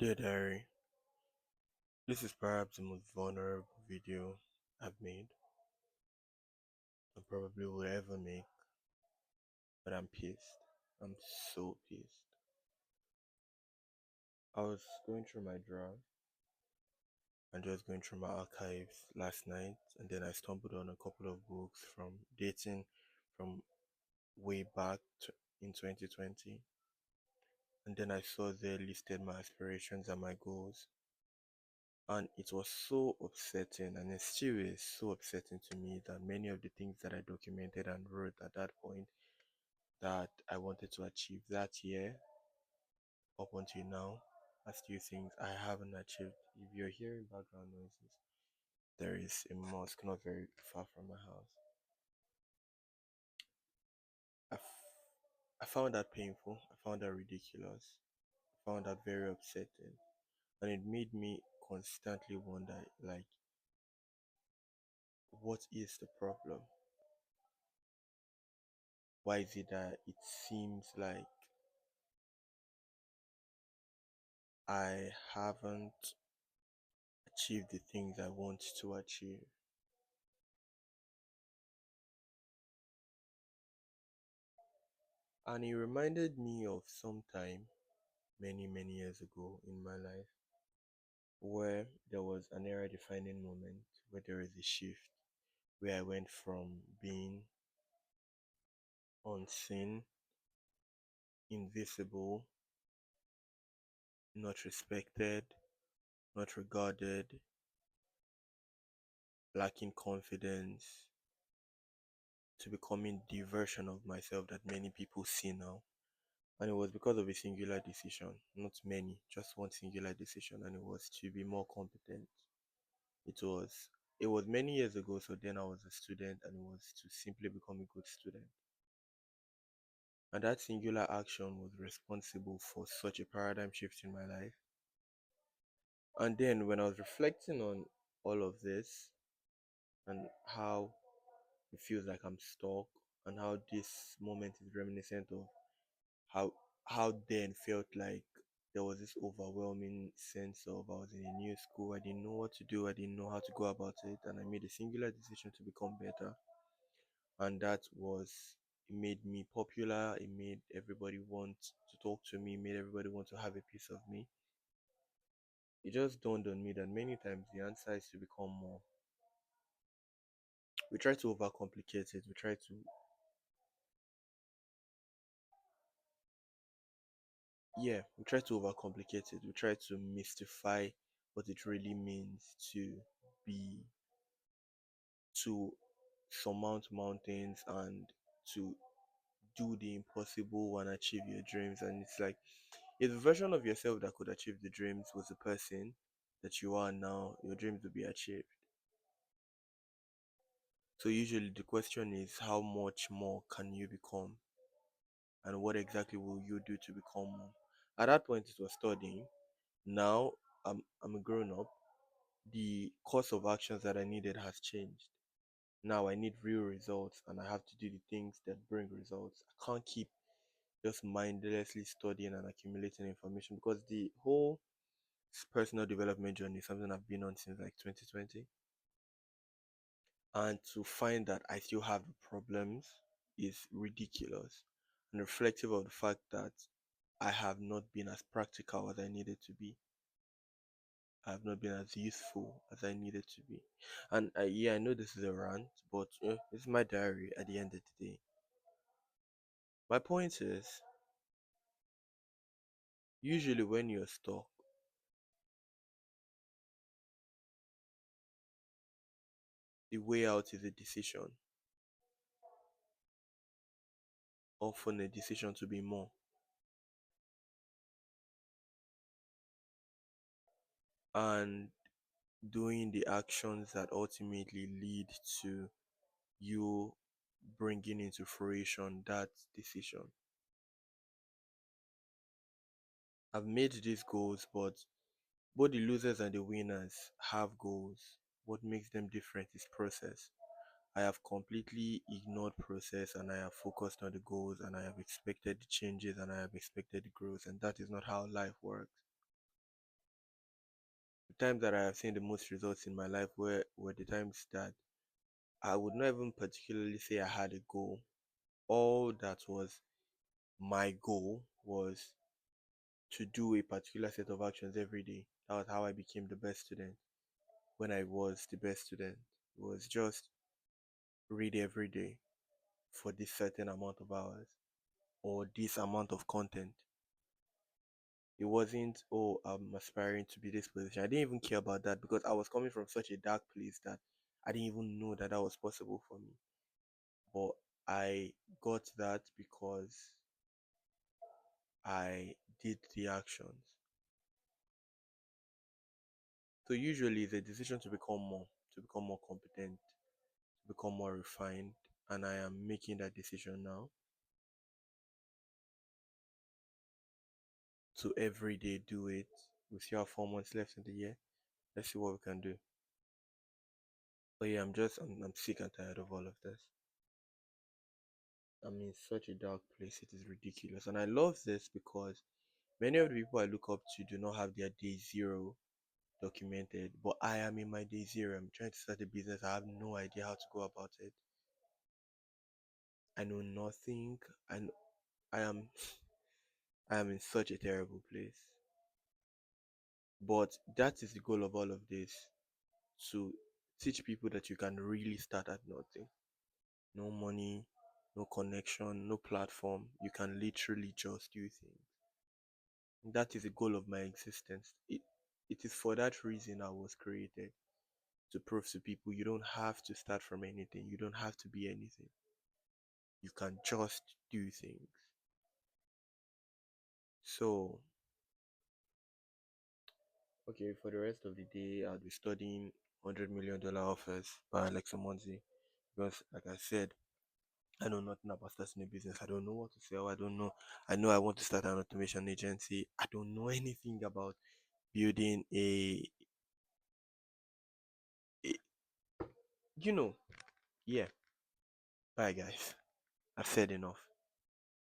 Dear Diary, this is perhaps the most vulnerable video I've made and probably will ever make, but I'm pissed. I'm so pissed. I was going through my draft and just going through my archives last night, and then I stumbled on a couple of books from dating from way back in 2020, and then I saw they listed my aspirations and my goals. And it was so upsetting, and it still is so upsetting to me that many of the things that I documented and wrote at that point that I wanted to achieve that year up until now are still things I haven't achieved. If you're hearing background noises, there is a mosque not very far from my house. I, f- I found that painful. I found that ridiculous. I found that very upsetting. And it made me constantly wonder, like, what is the problem? Why is it that it seems like I haven't achieved the things I want to achieve? And it reminded me of some time many years ago in my life where there was an era defining moment where there is a shift where I went from being unseen, invisible, not respected, not regarded, lacking confidence, to becoming the version of myself that many people see now. And it was because of a singular decision, not many, just one singular decision, and it was to be more competent. It was it was many years ago, so then I was a student, and it was to simply become a good student. And that singular action was responsible for such a paradigm shift in my life. And then when I was reflecting on all of this and how it feels like I'm stuck, and how this moment is reminiscent of how how then felt like there was this overwhelming sense of I was in a new school, I didn't know what to do, I didn't know how to go about it, and I made a singular decision to become better. And that was it made me popular, it made everybody want to talk to me, made everybody want to have a piece of me. It just dawned on me that many times the answer is to become more. We try to overcomplicate it, we try to overcomplicate it, we try to mystify what it really means be to surmount mountains and to do the impossible and achieve your dreams. And it's like if the version of yourself that could achieve the dreams was the person that you are now, your dreams will be achieved. So usually the question is how much more can you become, and what exactly will you do to become more? At that point it was studying. Now I'm a grown up. The course of actions that I needed has changed. Now I need real results, and I have to do the things that bring results. I can't keep just mindlessly studying and accumulating information, because the whole personal development journey is something I've been on since like 2020. And to find that I still have the problems is ridiculous and reflective of the fact that I have not been as practical as I needed to be. I have not been as useful as I needed to be. And yeah, I know this is a rant, but it's my diary at the end of the day. My point is, usually when you're stuck, the way out is a decision, often a decision to be more, and doing the actions that ultimately lead to you bringing into fruition that decision. I've made these goals, but both the losers and the winners have goals. What makes them different is process. I have completely ignored process, and I have focused on the goals, and I have expected the changes, and I have expected the growth, and that is not how life works. times that I have seen the most results in my life were the times that I would not even particularly say I had a goal. All that was my goal was to do a particular set of actions every day. That was how I became the best student. When I was the best student, it was just read every day for this certain amount of hours or this amount of content. It wasn't, oh, I'm aspiring to be this position. I didn't even care about that because I was coming from such a dark place that I didn't even know that that was possible for me. But I got that because I did the actions. So usually it's a decision to become more competent, to become more refined, and I am making that decision now. To every day do it. We still have 4 months left in the year. Let's see what we can do. But yeah, I'm sick and tired of all of this. I'm in such a dark place. It is ridiculous. And I love this because many of the people I look up to do not have their day zero documented. But I am in my day zero. I'm trying to start a business. I have no idea how to go about it. I know nothing. And I am I am in such a terrible place. But that is the goal of all of this, to teach people that you can really start at nothing. No money, no connection, no platform. You can literally just do things. That is the goal of my existence. It is for that reason I was created, to prove to people you don't have to start from anything. You don't have to be anything. You can just do things. So, okay, for the rest of the day, I'll be studying $100 million offers by Alexa Monzi because, like I said, I know nothing about starting a business. I don't know what to sell. I don't know. I know I want to start an automation agency. I don't know anything about building a you know. Yeah. Bye, guys. I've said enough.